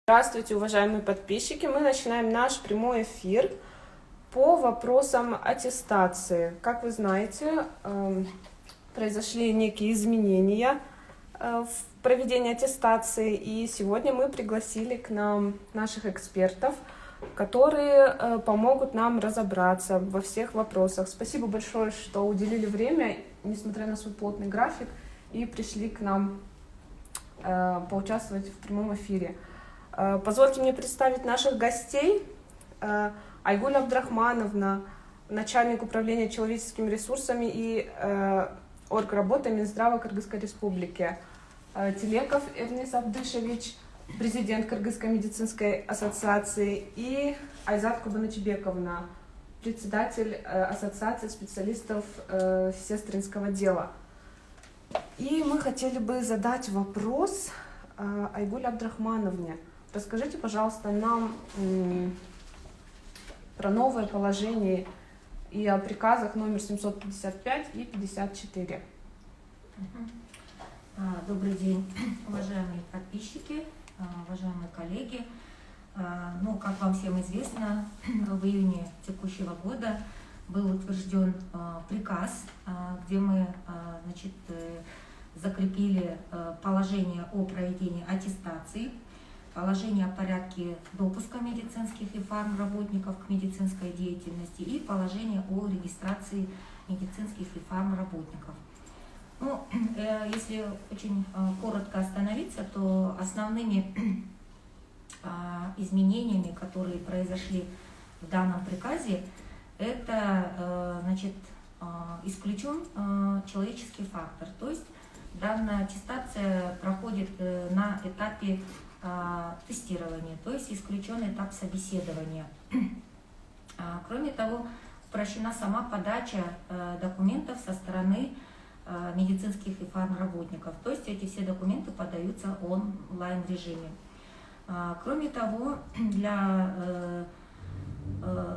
Здравствуйте, уважаемые подписчики! Мы начинаем наш прямой эфир по вопросам аттестации. Как вы знаете, произошли некие изменения в проведении аттестации, и сегодня мы пригласили к нам наших экспертов, которые помогут нам разобраться во всех вопросах. Спасибо большое, что уделили время, несмотря на свой плотный график, и пришли к нам поучаствовать в прямом эфире. Позвольте мне представить наших гостей. Айгуль Абдрахмановна, начальник управления человеческими ресурсами и оргработы Минздрава Кыргызской Республики. Телеков Эрнис Абдышевич, президент Кыргызской медицинской ассоциации, и Айзат Кубанычбековна, председатель ассоциации специалистов сестринского дела. И мы хотели бы задать вопрос Айгуль Абдрахмановне. Расскажите, пожалуйста, нам про новое положение и о приказах номер 755 и 54. Добрый день, уважаемые подписчики, уважаемые коллеги. Ну, как вам всем известно, в июне текущего года был утвержден приказ, где мы, закрепили положение о проведении аттестации, положение о порядке допуска медицинских и фармработников к медицинской деятельности и положение о регистрации медицинских и фармработников. Ну, если очень коротко остановиться, то основными изменениями, которые произошли в данном приказе, это исключен человеческий фактор. То есть данная аттестация проходит на этапе тестирования, то есть исключен этап собеседования. Кроме того, упрощена сама подача документов со стороны медицинских и фармработников, то есть эти все документы подаются в онлайн-режиме. Кроме того, для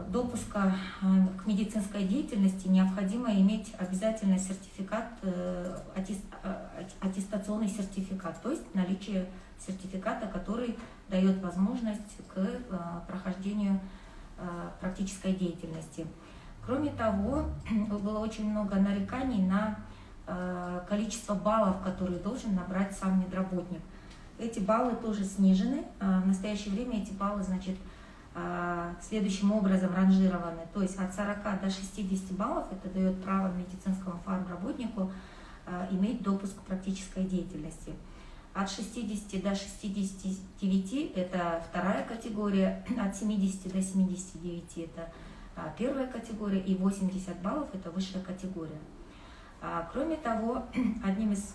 допуска к медицинской деятельности необходимо иметь обязательно сертификат, аттестационный сертификат, то есть наличие сертификата, который дает возможность к прохождению практической деятельности. Кроме того, было очень много нареканий на количество баллов, которые должен набрать сам медработник. Эти баллы тоже снижены. В настоящее время эти баллы, следующим образом ранжированы. То есть от 40 до 60 баллов это дает право медицинскому фармработнику иметь допуск к практической деятельности. От 60 до 69 это вторая категория, от 70 до 79 это первая категория, и 80 баллов это высшая категория. Кроме того, одним из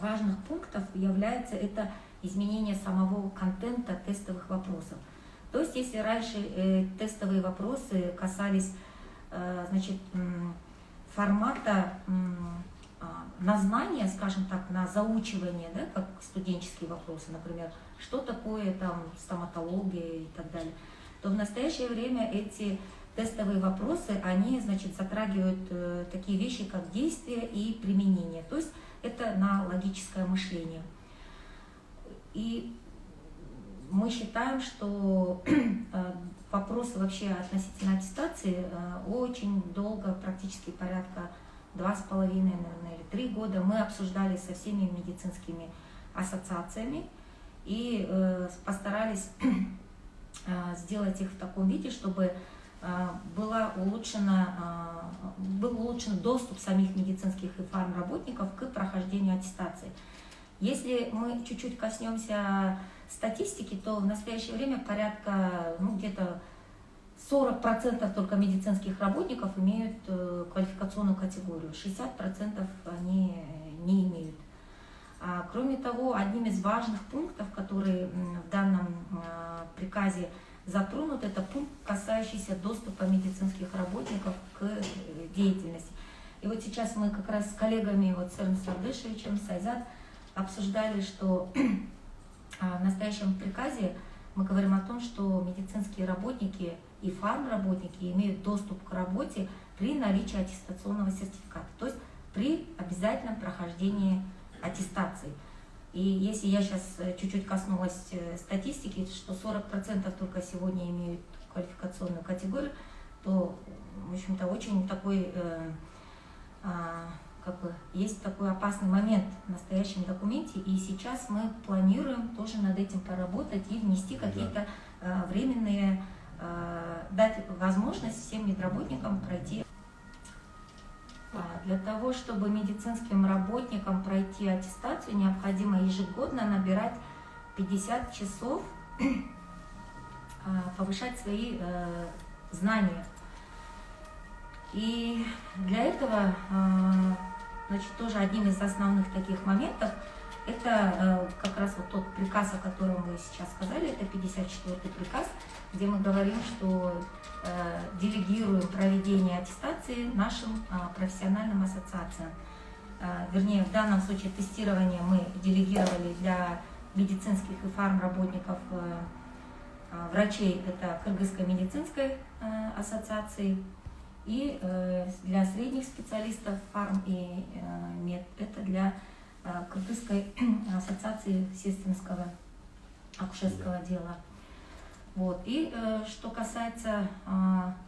важных пунктов является это изменение самого контента тестовых вопросов. То есть, если раньше тестовые вопросы касались формата на знание, скажем так, на заучивание, да, как студенческие вопросы, например, что такое там стоматология и так далее, то в настоящее время эти тестовые вопросы, они, затрагивают такие вещи, как действие и применение. То есть это на логическое мышление. И мы считаем, что вопросы вообще относительно аттестации очень долго, практически порядка 2,5, наверное, или 3 года мы обсуждали со всеми медицинскими ассоциациями и постарались сделать их в таком виде, чтобы был улучшен доступ самих медицинских и фармработников к прохождению аттестации. Если мы чуть-чуть коснемся статистики, то в настоящее время порядка, где-то 40% только медицинских работников имеют квалификационную категорию, 60% они не имеют. Кроме того, одним из важных пунктов, который в данном приказе затронут, это пункт, касающийся доступа медицинских работников к деятельности. И вот сейчас мы как раз с коллегами, с Эрнисом Абдышевичем, с Айзат, обсуждали, что в настоящем приказе мы говорим о том, что медицинские работники и фармработники имеют доступ к работе при наличии аттестационного сертификата, то есть при обязательном прохождении аттестации. И если я сейчас чуть-чуть коснулась статистики, что 40% только сегодня имеют квалификационную категорию, то, в общем-то, очень такой, как бы, есть такой опасный момент в настоящем документе, и сейчас мы планируем тоже над этим поработать и внести какие-то временные, дать возможность всем медработникам пройти. Для того, чтобы медицинским работникам пройти аттестацию, необходимо ежегодно набирать 50 часов, повышать свои знания. И для этого, значит, тоже одним из основных таких моментов, это как раз вот тот приказ, о котором вы сейчас сказали, это 54-й приказ, где мы говорим, что делегируем проведение аттестации нашим профессиональным ассоциациям. Вернее, в данном случае тестирование мы делегировали для медицинских и фармработников врачей, это Кыргызской медицинской ассоциации, и для средних специалистов фарм и мед, это для Кыргызской ассоциации сестринского акушерского дела. Вот. И что касается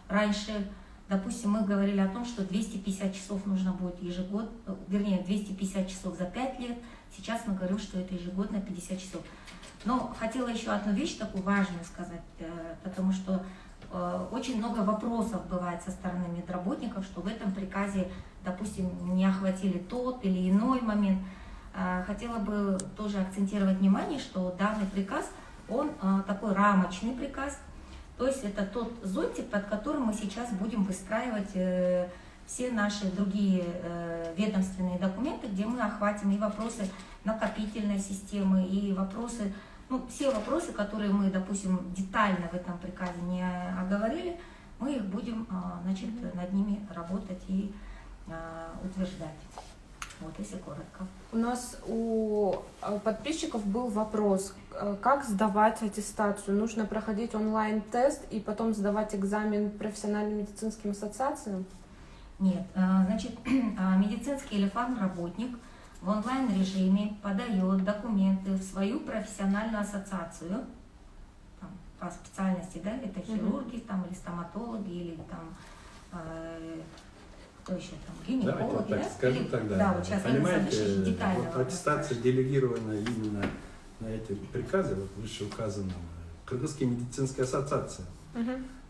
раньше, допустим, мы говорили о том, что 250 часов нужно будет ежегодно, вернее, 250 часов за 5 лет, сейчас мы говорим, что это ежегодно 50 часов. Но хотела еще одну вещь такую важную сказать, потому что очень много вопросов бывает со стороны медработников, что в этом приказе, допустим, не охватили тот или иной момент. Хотела бы тоже акцентировать внимание, что данный приказ, он такой рамочный приказ, то есть это тот зонтик, под которым мы сейчас будем выстраивать все наши другие ведомственные документы, где мы охватим и вопросы накопительной системы, и вопросы, ну, все вопросы, которые мы, допустим, детально в этом приказе не оговорили, мы их будем, значит, над ними работать и утверждать. Вот, если коротко. У нас у подписчиков был вопрос, как сдавать аттестацию? Нужно проходить онлайн-тест и потом сдавать экзамен профессиональным медицинским ассоциациям? Нет, значит, медицинский или фармработник в онлайн-режиме подает документы в свою профессиональную ассоциацию, там, по специальности, да, это хирурги, там, или стоматологи, или там, кто еще там, гинекологи, давайте так скажу тогда. Да, вот сейчас понимаете, детально. вот аттестация делегирована именно на эти приказы, вот выше указанном, Кыргызской медицинской ассоциации.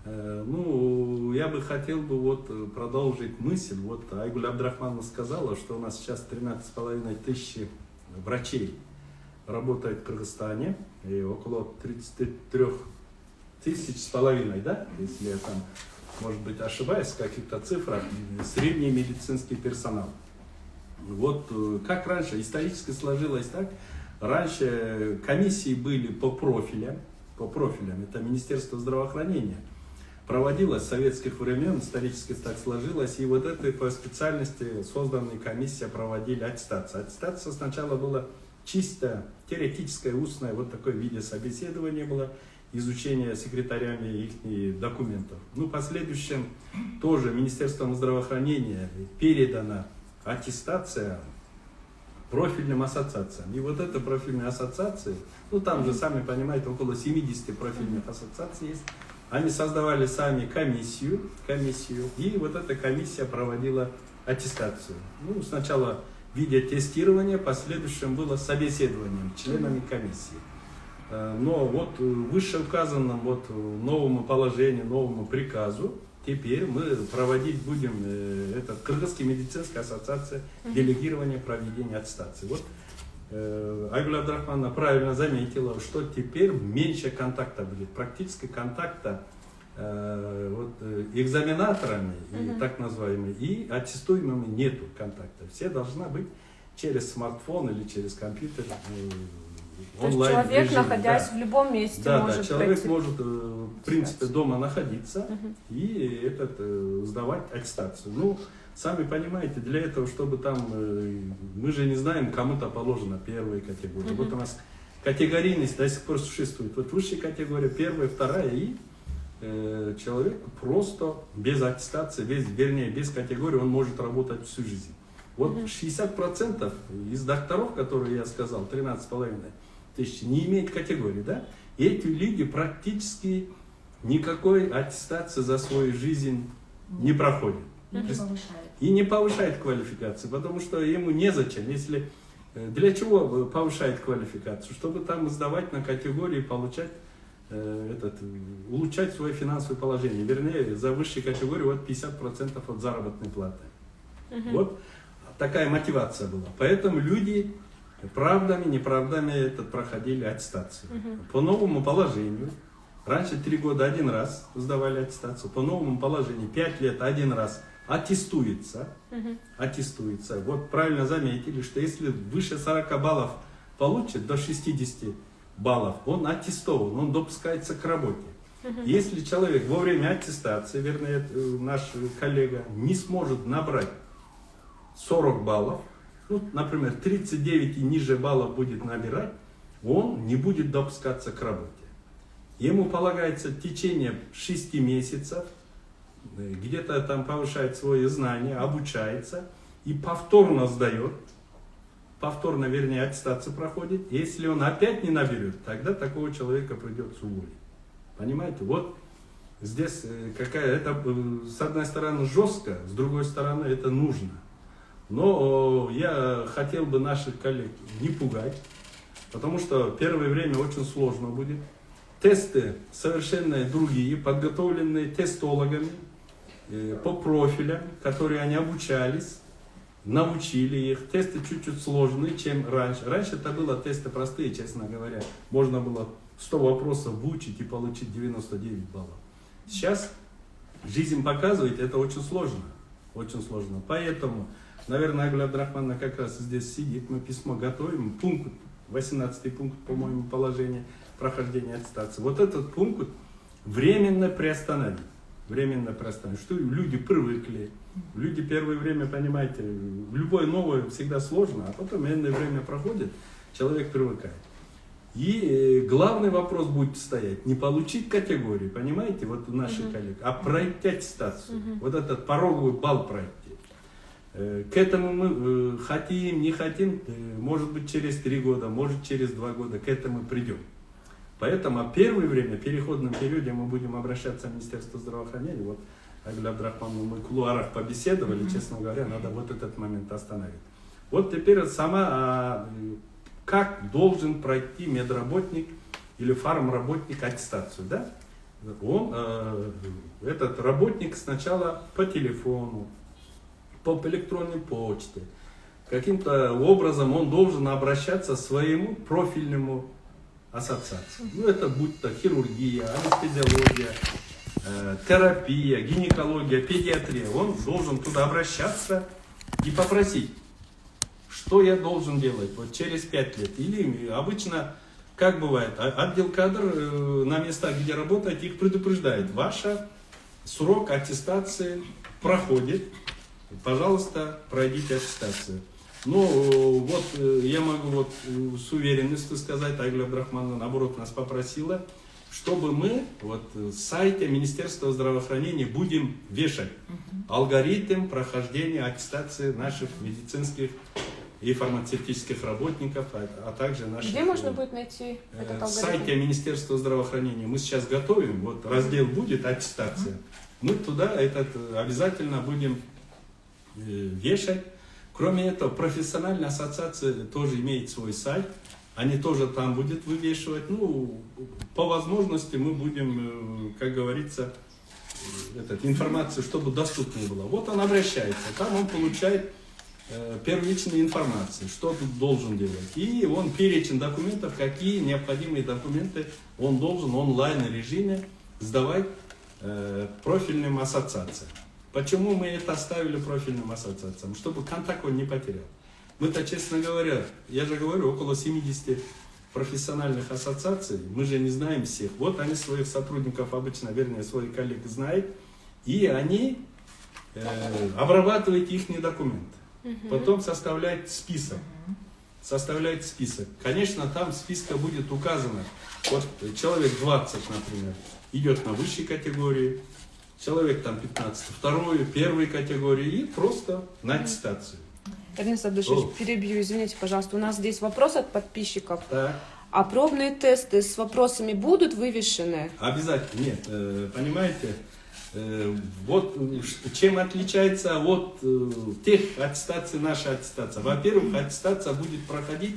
Ну, я бы хотел вот продолжить мысль. Вот Айгуль Абдрахмановна сказала, что у нас сейчас 13,5 тысяч врачей работает в Кыргызстане, и около 33 тысяч с половиной, да, если я там, может быть, ошибаюсь в каких-то цифрах, средний медицинский персонал. Вот как раньше, исторически сложилось так, раньше комиссии были по профилям, это Министерство здравоохранения, проводилось с советских времен, исторически так сложилось, и вот это по специальности созданные комиссии проводили аттестацию. Аттестация сначала была чисто теоретическое, устное, вот такое в виде собеседования было, изучение секретарями их документов. Ну, в последующем тоже Министерством здравоохранения передана аттестация профильным ассоциациям. И вот эта профильная ассоциация, ну там же, сами понимаете, около 70 профильных ассоциаций есть. Они создавали сами комиссию, и вот эта комиссия проводила аттестацию. Ну, сначала в виде тестирования, в последующем было собеседованием членами комиссии. Но вот вышеуказанном вот новому положению, новому приказу, теперь мы проводить будем этот Кыргызская медицинская ассоциация делегирование проведения аттестации. Вот Айгуль Абдрахмановна правильно заметила, что теперь меньше контакта будет, практически контакта вот, экзаменаторами, и, так называемыми, и аттестуемыми нету контакта. Все должна быть через смартфон или через компьютер. То есть человек, режиме, находясь в любом месте, может человек пройти. может, в принципе, дома находиться и сдавать аттестацию. Ну, сами понимаете, для этого, чтобы там, мы же не знаем, кому-то положена первая категория. Вот у нас категорийность до сих пор существует. Вот высшая категория, первая, вторая, и человек просто без аттестации, вернее, без категории, он может работать всю жизнь. Вот 60% из докторов, которые я сказал, 13,5 тысяч, не имеют категории, да? И эти люди практически никакой аттестации за свою жизнь не проходят. Не повышает. И не повышает квалификацию, потому что ему незачем. Если, для чего повышает квалификацию? Чтобы там сдавать на категории, получать, улучшать свое финансовое положение. Вернее, за высшей категории вот 50% от заработной платы. Вот такая мотивация была. Поэтому люди правдами, неправдами проходили аттестацию. По новому положению. Раньше 3 года один раз сдавали аттестацию. По новому положению 5 лет один раз аттестуется. Аттестуется. Вот правильно заметили, что если выше 40 баллов получит, до 60 баллов, он аттестован, он допускается к работе. Если человек во время аттестации, вернее, наш коллега, не сможет набрать 40 баллов, ну, например, 39 и ниже баллов будет набирать, он не будет допускаться к работе. Ему полагается в течение 6 месяцев, где-то там повышает свои знания, обучается и повторно сдает, повторно, вернее, аттестацию проходит. Если он опять не наберет, тогда такого человека придется уволить. Понимаете? Вот здесь это с одной стороны жестко, с другой стороны это нужно. Но я хотел бы наших коллег не пугать, потому что первое время очень сложно будет. Тесты совершенно другие, подготовленные тестологами по профилям, которые они обучались, научили их. Тесты чуть-чуть сложнее, чем раньше. Раньше это было тесты простые, честно говоря. Можно было 100 вопросов выучить и получить 99 баллов. Сейчас жизнь показывает, это очень сложно. Очень сложно. Поэтому, наверное, Айгуль Абдрахмановна как раз здесь сидит, мы письмо готовим, пункт, 18 пункт, по-моему, положения прохождения аттестации. Вот этот пункт временно приостановить. Временно приостановить. Что люди привыкли. Люди первое время, понимаете, любое новое всегда сложно, а потом энное время проходит, человек привыкает. И главный вопрос будет стоять, не получить категории, понимаете, вот у наших коллег, а пройти аттестацию. Вот этот пороговый балл пройти. К этому мы хотим, не хотим, может быть через 3 года, может через 2 года, к этому придем. Поэтому первое время, в переходном периоде, мы будем обращаться в Министерство здравоохранения. Вот Айгуль Абдрахмановна, мы в кулуарах побеседовали, честно говоря, надо вот этот момент остановить. Вот теперь сама, как должен пройти медработник или фармработник аттестацию, да? Он, этот работник сначала по телефону, по электронной почте, каким-то образом он должен обращаться к своему профильному ассоциации. Ну, это будь то хирургия, анестезиология, терапия, гинекология, педиатрия. Он должен туда обращаться и попросить, что я должен делать вот через 5 лет. Или обычно, как бывает, отдел кадр на местах, где работает, их предупреждает. Ваш срок аттестации проходит, пожалуйста, пройдите аттестацию. Ну, вот я могу вот с уверенностью сказать, Айгуль Абдрахмановна, наоборот, нас попросила, чтобы мы вот с сайта Министерства здравоохранения будем вешать алгоритм прохождения аттестации наших медицинских и фармацевтических работников, а также наших... Где можно будет найти этот алгоритм? С сайта Министерства здравоохранения мы сейчас готовим, вот раздел будет аттестация, мы туда этот обязательно будем вешать. Кроме этого, профессиональная ассоциация тоже имеет свой сайт, они тоже там будут вывешивать. Ну, по возможности мы будем, как говорится, информацию, чтобы доступнее было. Вот он обращается, там он получает первичную информацию, что тут должен делать. И он перечень документов, какие необходимые документы он должен в онлайн-режиме сдавать профильным ассоциациям. Почему мы это оставили профильным ассоциациям? Чтобы контакт он не потерял. Мы-то, честно говоря, я же говорю, около 70 профессиональных ассоциаций, мы же не знаем всех. Вот они своих сотрудников обычно, вернее, своих коллег знают, и они обрабатывают их документы. Потом составляют список. Составляет список. Конечно, там в списке будет указано, вот человек 20, например, идет на высшей категории, человек там 15, вторую, первой категории и просто на аттестацию. Эрнест Абдышевич, О. перебью, извините, пожалуйста. У нас здесь вопрос от подписчиков. Так. А пробные тесты с вопросами будут вывешены? Обязательно. Нет, понимаете, вот чем отличается от тех аттестаций наша аттестация. Во-первых, аттестация будет проходить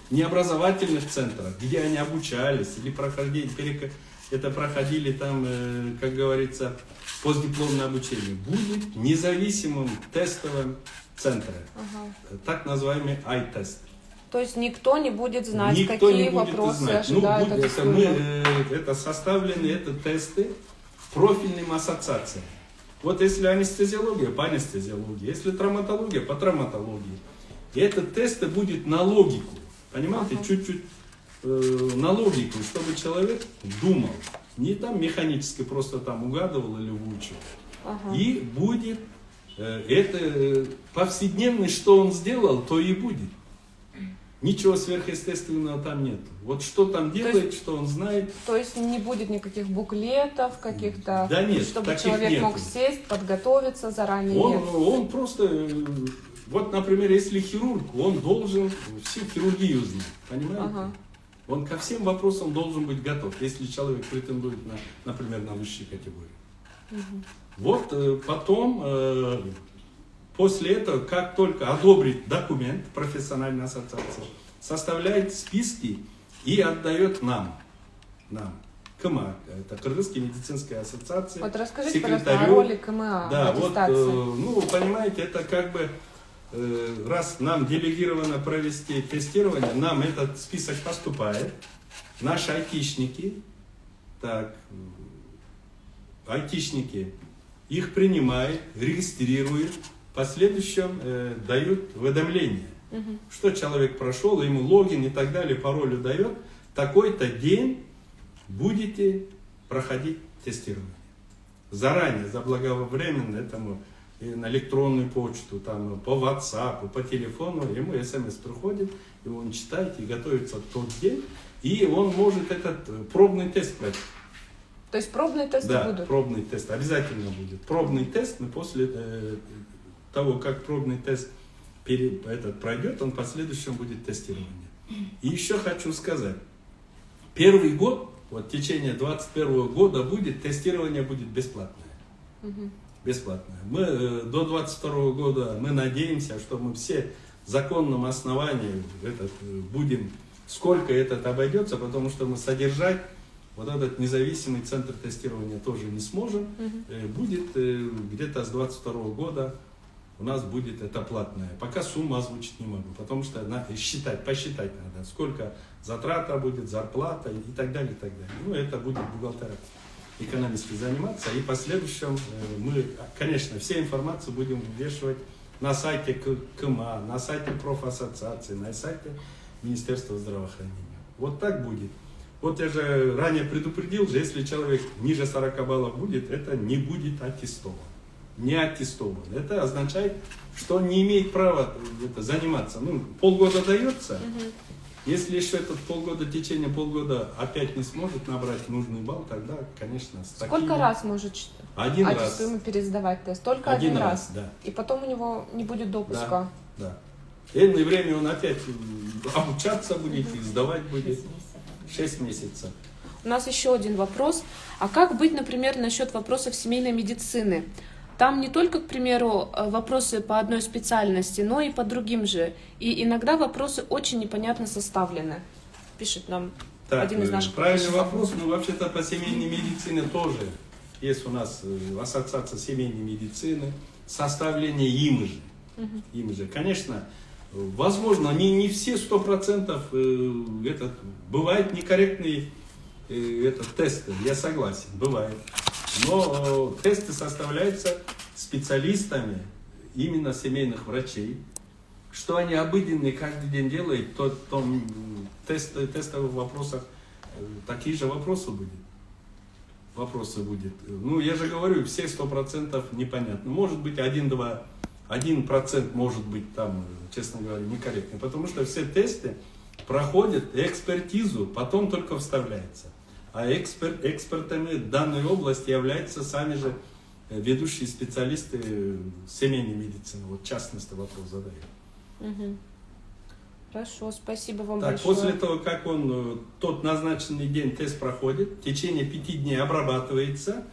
в необразовательных центрах, где они обучались, или это проходили там, как говорится, постдипломное обучение. Будет в независимом тестовом центре, так называемый I-тест. То есть никто не будет знать, Никто какие не будет вопросы знать. ожидают от Это составлены, это тесты профильным ассоциациям. Вот если анестезиология, по анестезиологии, если травматология, по травматологии. И это тесты будет на логику, понимаете, чуть-чуть на логику, чтобы человек думал. Не там механически просто там угадывал или выучил. И будет это повседневно, что он сделал, то и будет. Ничего сверхъестественного там нет. Вот что там делает, что он знает. То есть не будет никаких буклетов каких-то, Да нет, чтобы таких человек нету. мог сесть, подготовиться заранее? Нет. Он просто, вот, например, если хирург, он должен всю хирургию знать, понимаете? Он ко всем вопросам должен быть готов, если человек претендует, например, на высшие категории. Вот потом, после этого, как только одобрит документ профессиональной ассоциации, составляет списки и отдает нам, КМА, это Кыргызская медицинская ассоциация. Вот расскажите, пожалуйста, о роли КМА Да, в вот, аттестации. понимаете, это как бы, раз нам делегировано провести тестирование, нам этот список поступает, наши айтишники, их принимают, регистрируют, в последующем дают уведомление, что человек прошел, ему логин и так далее, пароль дает, такой-то день будете проходить тестирование. Заранее, заблаговременно этому и на электронную почту, там, по WhatsApp, по телефону, ему смс приходит, и он читает и готовится в тот день, и он может этот пробный тест пройти. То есть пробные тесты будут? Да, пробный тест обязательно будет. Пробный тест, но после того, как пробный тест пройдет, он в последующем будет тестирование. И еще хочу сказать, первый год, вот в течение 2021 года тестирование будет бесплатное. Бесплатное. Мы до 2022 года мы надеемся, что мы все законном основании будем, сколько это обойдется, потому что мы содержать вот этот независимый центр тестирования тоже не сможем. Будет где-то с 2022 года у нас будет это платное. Пока сумму озвучить не могу, потому что посчитать надо, сколько затрата будет, зарплата и так далее, и так далее. Ну, это будет бухгалтерия экономически заниматься. И в последующем мы, конечно, все информацию будем вывешивать на сайте КМА, на сайте профассоциации, на сайте Министерства здравоохранения. Вот так будет. Вот я же ранее предупредил, что если человек ниже 40 баллов будет, это не будет аттестован. Не аттестован. Это означает, что он не имеет права заниматься. Ну, полгода дается. Если еще этот в течение полгода опять не сможет набрать нужный балл, тогда, конечно, с такими... Сколько раз может аттестуемый пересдавать тест? Только один раз? Да. И потом у него не будет допуска? Да. Энное время он опять обучаться будет и сдавать будет. 6 месяцев. У нас еще один вопрос. А как быть, например, насчет вопросов семейной медицины? Там не только, к примеру, вопросы по одной специальности, но и по другим же. И иногда вопросы очень непонятно составлены. Пишет нам один из наших правильный вопрос. Ну, вообще-то по семейной медицине тоже есть у нас ассоциация семейной медицины, составление им же. Конечно, возможно, не все 100% бывают некорректные тесты, я согласен, бывает. Но тесты составляются специалистами, именно семейных врачей. Что они обыденные каждый день делают, то тестовых вопросах такие же вопросы будет. Ну, я же говорю, все 100% непонятно. Может быть, 1% может быть там, честно говоря, некорректный. Потому что все тесты проходят экспертизу, потом только вставляется. А экспертами данной области являются сами же ведущие специалисты семейной медицины. Вот в частности вопрос задаю. Мгм. Хорошо, спасибо вам Так, большое. после того, как он тот назначенный день тест проходит, в течение 5 дней обрабатывается,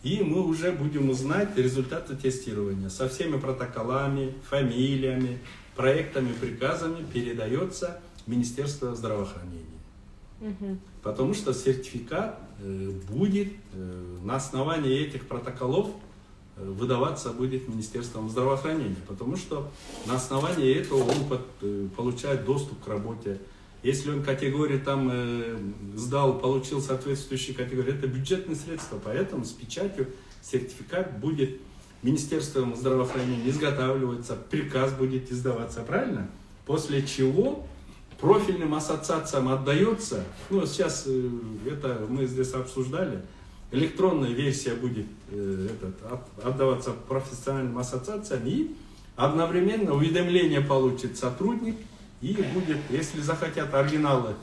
и мы уже будем узнать результаты тестирования. Со всеми протоколами, фамилиями, проектами, приказами передается в Министерство здравоохранения. Мгм. Потому что сертификат будет на основании этих протоколов выдаваться будет Министерством здравоохранения, потому что на основании этого он получает доступ к работе. Если он категории там сдал, получил соответствующие категории, это бюджетные средства, поэтому с печатью сертификат будет Министерством здравоохранения изготавливаться, приказ будет издаваться, правильно? После чего профильным ассоциациям отдается, ну сейчас это мы здесь обсуждали, электронная версия будет отдаваться профессиональным ассоциациям, и одновременно уведомление получит сотрудник, и будет, если захотят оригиналы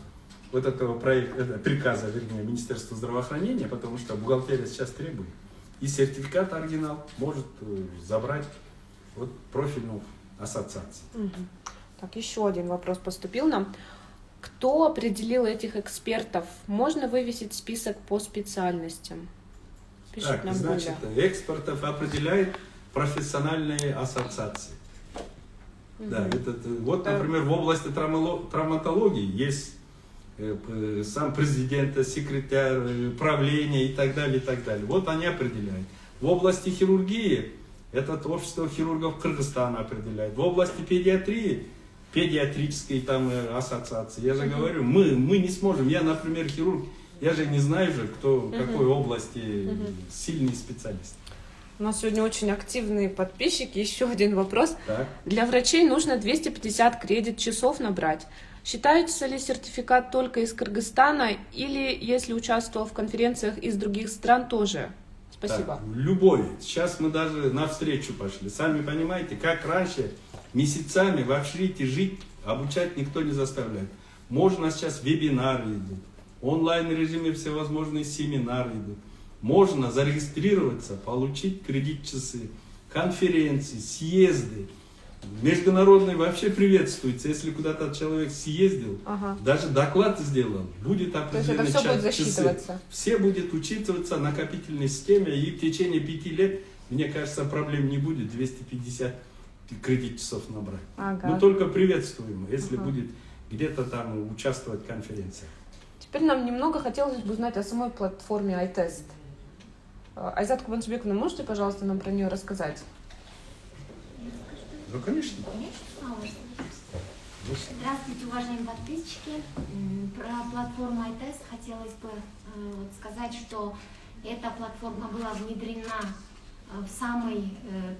вот этого проекта, приказа, вернее, Министерства здравоохранения, потому что бухгалтерия сейчас требует, и сертификат оригинал может забрать вот профильную ассоциацию. Мгм. Так, еще один вопрос поступил нам. Кто определил этих экспертов? Можно вывесить список по специальностям? Пишет Так, нам значит, Гуля. экспертов определяют профессиональные ассоциации. Да, вот, например, в области травматологии есть сам президент, секретарь, правление и так далее, и так далее. Вот они определяют. В области хирургии это общество хирургов Кыргызстана определяет. В области педиатрии педиатрической там ассоциации. Я же говорю, мы не сможем. Я, например, хирург, я же не знаю же, кто в какой области сильный специалист. У нас сегодня очень активные подписчики. Еще один вопрос. Так. Для врачей нужно 250 кредит-часов набрать. Считается ли сертификат только из Кыргызстана или, если участвовал в конференциях из других стран, тоже? Спасибо. Так, любой. Сейчас мы даже навстречу пошли. Сами понимаете, как раньше месяцами в общежитии жить, обучать никто не заставляет. Можно сейчас вебинары идут, онлайн режиме всевозможные семинары идут. Можно зарегистрироваться, получить кредит-часы, конференции, съезды. Международные вообще приветствуется. Если куда-то человек съездил, даже доклад сделал, будет определенный все будет часы. засчитываться. Все будет учитываться в накопительной системе, и в течение 5 лет, мне кажется, проблем не будет 250 кредит-часов набрать. Мы только приветствуем, если будет где-то там участвовать в конференции. Теперь нам немного хотелось бы узнать о самой платформе iTest. Айзат Кубансубековна, можете, пожалуйста, нам про нее рассказать? Ну, конечно. Здравствуйте, уважаемые подписчики. Про платформу iTest хотелось бы сказать, что эта платформа была внедрена в самый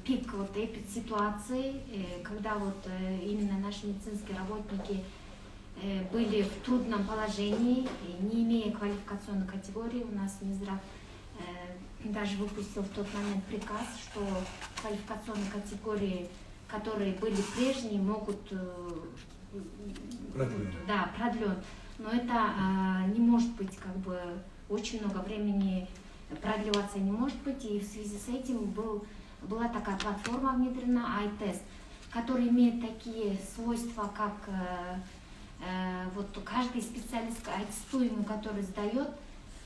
пик эпидситуации, когда именно наши медицинские работники были в трудном положении, не имея квалификационной категории. У нас Минздрав даже выпустил в тот момент приказ, что квалификационные категории, которые были прежние, могут продлен. Но это не может быть очень много времени продлеваться не может быть, и в связи с этим была такая платформа внедрена iTest, которая имеет такие свойства, как каждый специалист аттестуемый, который сдает,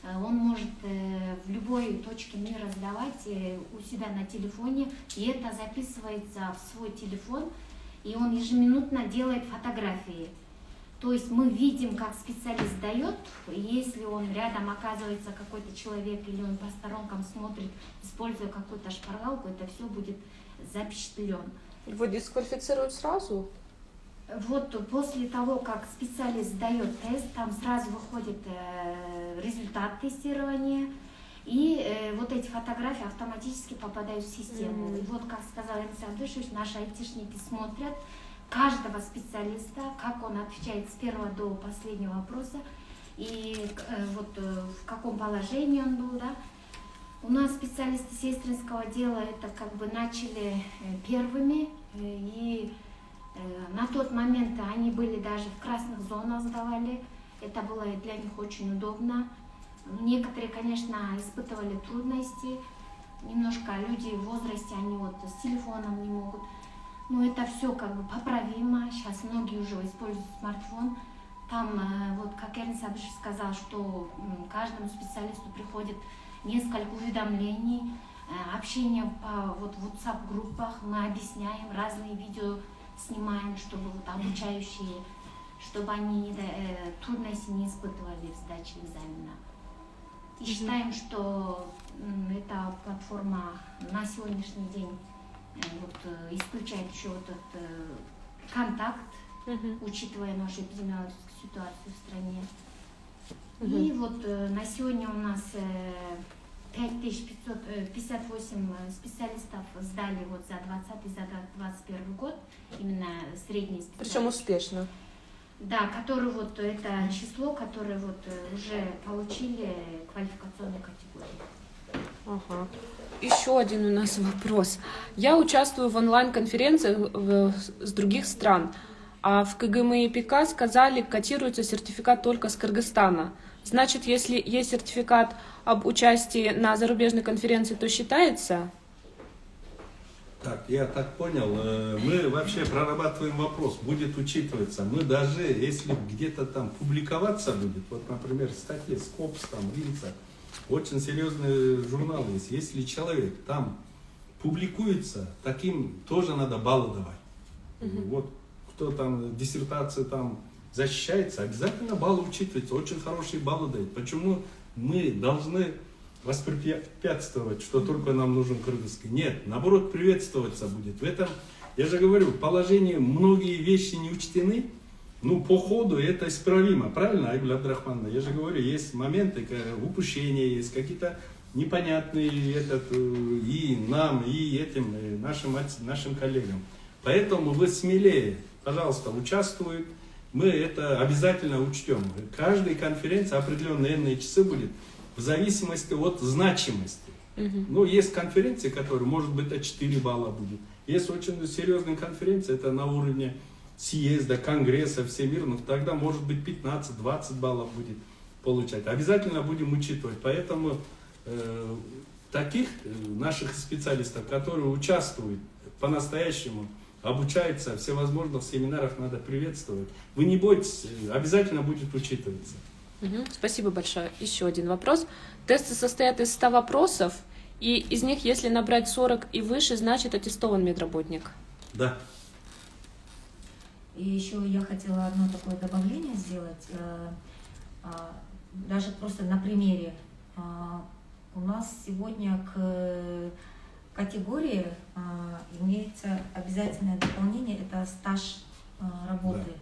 он может в любой точке мира сдавать у себя на телефоне, и это записывается в свой телефон, и он ежеминутно делает фотографии. То есть мы видим, как специалист сдает, если он рядом оказывается какой-то человек, или он по сторонкам смотрит, используя какую-то шпаргалку, это все будет запечатлен. Его дисквалифицируют сразу? После того, как специалист сдает тест, там сразу выходит результат тестирования, и эти фотографии автоматически попадают в систему. И как сказал Александр Ильич, наши айтишники смотрят каждого специалиста, как он отвечает с первого до последнего вопроса, и в каком положении он был, да. У нас специалисты сестринского дела это начали первыми, и на тот момент они были даже в красных зонах, сдавали, это было для них очень удобно. Некоторые, конечно, испытывали трудности, немножко люди в возрасте, они с телефоном не могут. Но это все как бы поправимо. Сейчас многие уже используют смартфон. Там, вот как Эрнст Абишев сказал, что каждому специалисту приходит несколько уведомлений, общение по вот WhatsApp-группах, мы объясняем, разные видео снимаем, чтобы вот обучающие, чтобы они трудности не испытывали в сдаче экзамена. И считаем, что эта платформа на сегодняшний день вот, исключает еще вот этот контакт, учитывая нашу эпидемиологическую ситуацию в стране. И вот на сегодня у нас 5558 специалистов сдали вот за 2020 и за 2021 год, именно средний специалист. Причем успешно. Да, которые вот это число, которые вот уже получили квалификационную категорию. Ага. Еще один у нас вопрос. Я участвую в онлайн-конференциях с других стран, а в КГМИ и ПК сказали, котируется сертификат только с Кыргызстана. Значит, если есть сертификат об участии на зарубежной конференции, то считается? Так, я так понял, мы вообще прорабатываем вопрос, будет учитываться. Мы даже, если где-то там публиковаться будет, вот, например, статьи Скопс, там, Ринца, очень серьезные журналы есть. Если человек там публикуется, таким тоже надо баллы давать. Вот кто там диссертацию там защищается, обязательно баллы учитываются, очень хорошие баллы дают. Почему мы должны воспрепятствовать, что только нам нужен кыргызский? Нет, наоборот, приветствоваться будет. В этом, я же говорю, в положении многие вещи не учтены, ну, по ходу это исправимо, правильно, Айгуль Абдрахмановна? Я же говорю, есть моменты, упущения, есть какие-то непонятные и нам, и этим, и нашим коллегам. Поэтому вы смелее, пожалуйста, участвуйте. Мы это обязательно учтем. Каждой конференции определенные энные часы будет в зависимости от значимости. Ну, есть конференции, которые, может быть, это 4 балла будет. Есть очень серьезные конференции, это на уровне съезда, конгресса, всемирных, тогда, может быть, 15-20 баллов будет получать. Обязательно будем учитывать. Поэтому таких наших специалистов, которые участвуют по-настоящему, обучаются в всевозможных семинарах, надо приветствовать. Вы не бойтесь, обязательно будет учитываться. Спасибо большое. Еще один вопрос. Тесты состоят из 100 вопросов, и из них, если набрать 40 и выше, значит аттестован медработник. Да. И еще я хотела одно такое добавление сделать, даже просто на примере. У нас сегодня к категории имеется обязательное дополнение, это стаж работы.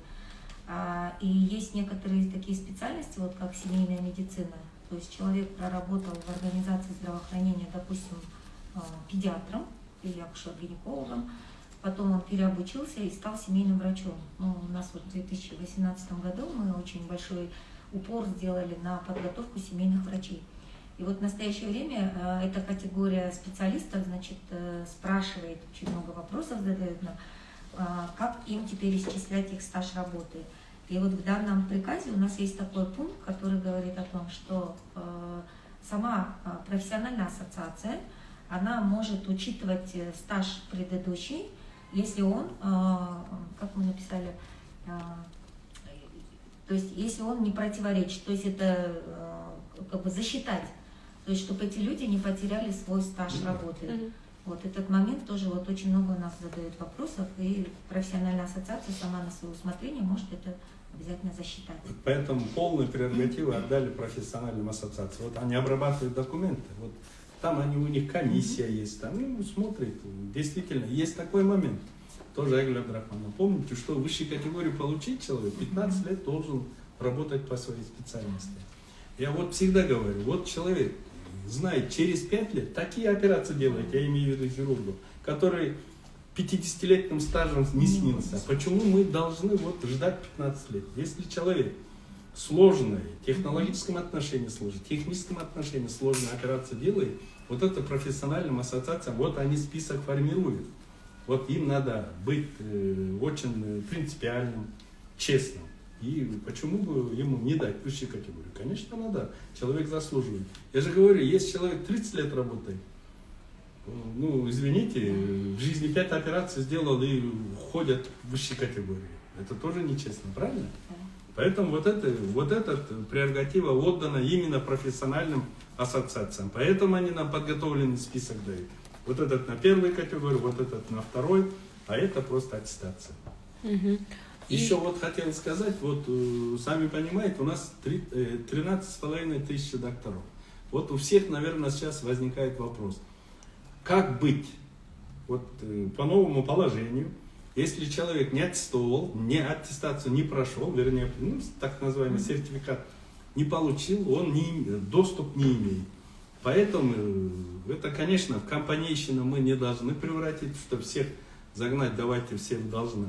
Да. И есть некоторые такие специальности, вот как семейная медицина, то есть человек проработал в организации здравоохранения, допустим, педиатром или акушер-гинекологом, потом он переобучился и стал семейным врачом. Ну, у нас вот в 2018 году мы очень большой упор сделали на подготовку семейных врачей. И вот в настоящее время эта категория специалистов, значит, спрашивает, очень много вопросов задает нам, как им теперь исчислять их стаж работы. И вот в данном приказе у нас есть такой пункт, который говорит о том, что сама профессиональная ассоциация, она может учитывать стаж предыдущий, если он, как мы написали, то есть если он не противоречит, то есть это как бы засчитать, то есть чтобы эти люди не потеряли свой стаж работы. Вот этот момент тоже вот очень много у нас задают вопросов, и профессиональная ассоциация сама на свое усмотрение может это обязательно засчитать. Поэтому полную прерогативу отдали профессиональным ассоциациям. Вот они обрабатывают документы, вот там у них комиссия есть, там смотрят. Действительно, есть такой момент. Тоже Айгуль Абдрахмановна. Помните, что высшей категорию получить человек 15 лет должен работать по своей специальности. Я вот всегда говорю, вот человек знает, через 5 лет такие операции делает, я имею в виду хирургов, который 50-летним стажем не снился. Почему мы должны вот ждать 15 лет? Если человек сложные, в технологическом отношении сложный, в техническом отношении сложные операции делает, вот это профессиональным ассоциациям, вот они список формируют. Вот им надо быть очень принципиальным, честным. И почему бы ему не дать высшую категорию? Конечно, надо. Человек заслуживает. Я же говорю, если человек 30 лет работает, ну, извините, в жизни 5 операций сделал и входят в высшие категории. Это тоже нечестно, правильно? Поэтому вот эта прерогатива отдана именно профессиональным ассоциациям. Поэтому они нам подготовленный список дают. Вот этот на первую категорию, вот этот на второй, а это просто аттестация. Мгм. Еще вот хотел сказать, вот сами понимаете, у нас 13,5 тысяч докторов. Вот у всех, наверное, сейчас возникает вопрос, как быть вот по новому положению, если человек не аттестовал, не аттестацию не прошел, вернее, ну, так называемый сертификат не получил, он доступ не имеет. Поэтому это, конечно, в компанейщину мы не должны превратить, чтобы всех загнать, давайте всем должны.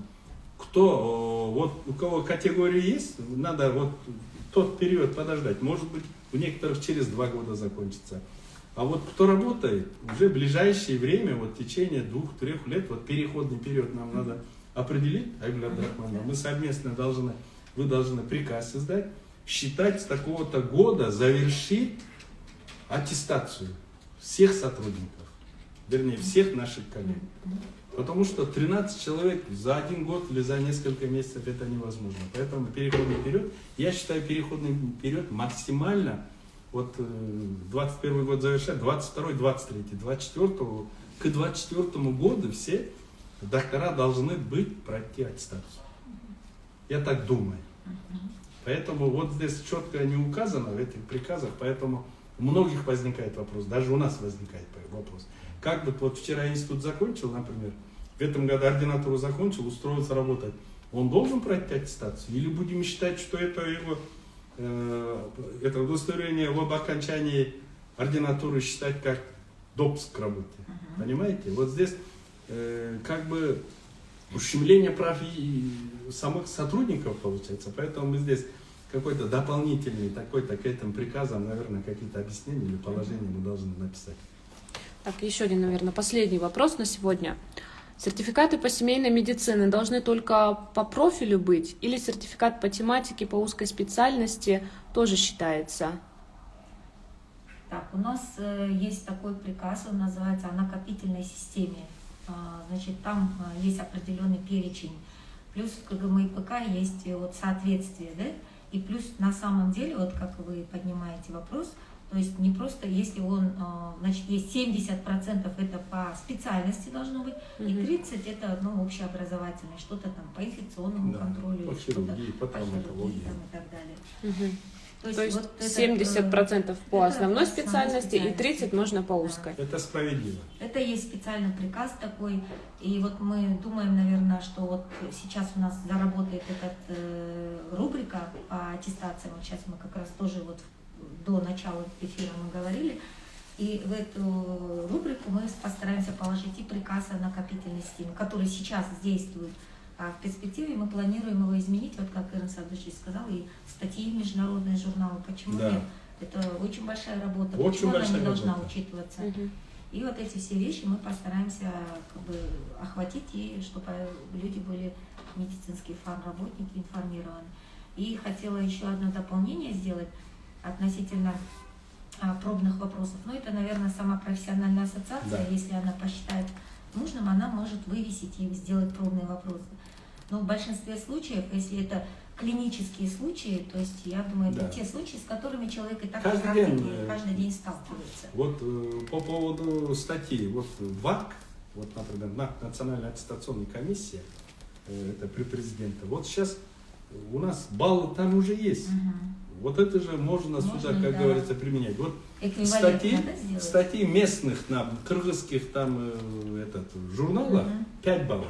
Вот у кого категория есть, надо вот тот период подождать. Может быть, у некоторых через 2 года закончится. А вот кто работает, уже в ближайшее время, вот в течение 2-3 лет, вот переходный период нам надо определить, Айгуль Абдрахмановна, мы совместно вы должны приказ издать, считать с такого-то года завершить аттестацию всех сотрудников, вернее, всех наших коллег. Потому что 13 человек за 1 год или за несколько месяцев это невозможно. Поэтому переходный период, я считаю, переходный период максимально, вот 21 год завершать, 22, 23, 24, к 24 году все доктора должны пройти аттестацию. Я так думаю. Поэтому вот здесь четко не указано в этих приказах, поэтому у многих возникает вопрос, даже у нас возникает вопрос. Как бы вот вчера институт закончил, например, в этом году ординатуру закончил, устроился работать, он должен пройти аттестацию? Или будем считать, что это его это удостоверение об окончании ординатуры считать как допуск к работе? Понимаете? Вот здесь как бы ущемление прав и самых сотрудников получается, поэтому мы здесь какой-то дополнительный такой-то к этим приказам, наверное, какие-то объяснения или положения мы должны написать. Так, еще один, наверное, последний вопрос на сегодня. Сертификаты по семейной медицине должны только по профилю быть или сертификат по тематике, по узкой специальности тоже считается? Так, у нас есть такой приказ, он называется о накопительной системе. Значит, там есть определенный перечень. Плюс в КГМ и ПК есть вот соответствие, да? И плюс на самом деле, вот как вы поднимаете вопрос, то есть не просто, если он, значит, есть 70% это по специальности должно быть, и 30% это общеобразовательное, что-то там по инфекционному контролю, по хирургии, по травматологии и так далее. То есть вот 70% по основной специальности и 30% можно по узкой. Это справедливо. Это есть специальный приказ такой, и вот мы думаем, наверное, что вот сейчас у нас заработает эта рубрика по аттестациям, вот сейчас мы как раз тоже вот до начала эфира мы говорили, и в эту рубрику мы постараемся положить и приказ о накопительной системе, который сейчас действует. А в перспективе мы планируем его изменить, вот как Ирина Садович сказала, и статьи в международные журналы. Почему нет? Это очень большая работа. Очень Почему она не должна работа. учитываться? И вот эти все вещи мы постараемся как бы охватить, и чтобы люди были, медицинские фармработники, информированы. И хотела еще одно дополнение сделать относительно пробных вопросов. Но это, наверное, сама профессиональная ассоциация, если она посчитает нужным, она может вывесить и сделать пробные вопросы. Но в большинстве случаев, если это клинические случаи, то есть, я думаю, это те случаи, с которыми человек и так каждый день сталкивается. Вот по поводу статьи, вот ВАК, вот, например, Национальная аттестационная комиссия, это при президенте, вот сейчас у нас баллы там уже есть. Вот это же можно сюда, как говорится, применять. Вот статьи местных, кыргызских там журналов 5 баллов.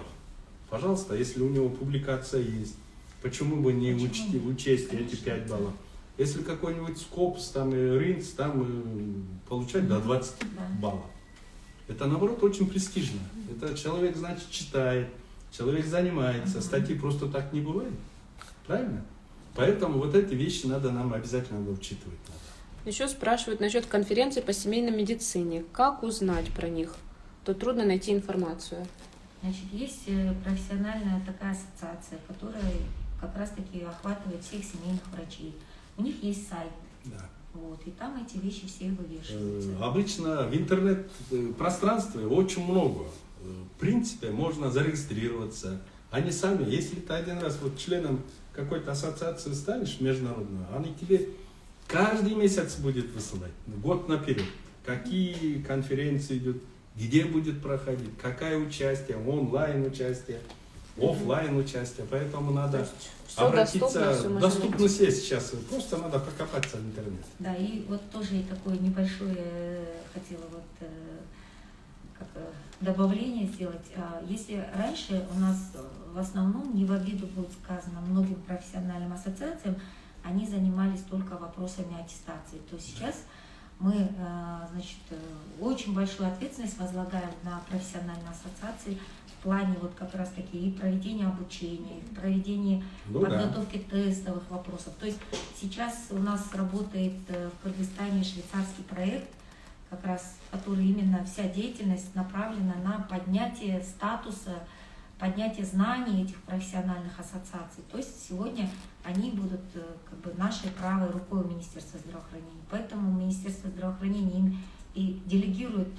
Пожалуйста, если у него публикация есть, почему бы не учесть эти 5 баллов? Если какой-нибудь Скопс, там, Ринц, там получать до 20 баллов. Это, наоборот, очень престижно. Это человек, значит, читает, человек занимается. Статьи просто так не бывает. Правильно? Поэтому вот эти вещи нам обязательно учитывать. Еще спрашивают насчет конференции по семейной медицине. Как узнать про них? То трудно найти информацию. Значит, есть профессиональная такая ассоциация, которая как раз-таки охватывает всех семейных врачей. У них есть сайт. Вот, и там эти вещи все вывешиваются. Обычно в интернет-пространстве очень много. В принципе, можно зарегистрироваться. Они сами, если ты один раз вот членом какой-то ассоциации станешь международную, они тебе каждый месяц будет высылать, год наперед, какие конференции идут, где будет проходить, какое участие, онлайн участие, офлайн участие. Поэтому надо Все обратиться. доступно, все можно Доступность есть сейчас, просто надо покопаться в интернете. Да, и вот тоже и такое небольшое хотела вот как добавление сделать. Если раньше у нас в основном, не в обиду будет сказано, многим профессиональным ассоциациям, они занимались только вопросами аттестации, то сейчас мы, значит, очень большую ответственность возлагаем на профессиональные ассоциации в плане вот как раз таки и проведения обучения, и проведения подготовки тестовых вопросов. То есть сейчас у нас работает в Кыргызстане швейцарский проект, как раз, который именно вся деятельность направлена на поднятие статуса, поднятие знаний этих профессиональных ассоциаций. То есть сегодня они будут как бы нашей правой рукой у Министерства здравоохранения. Поэтому Министерство здравоохранения им и делегирует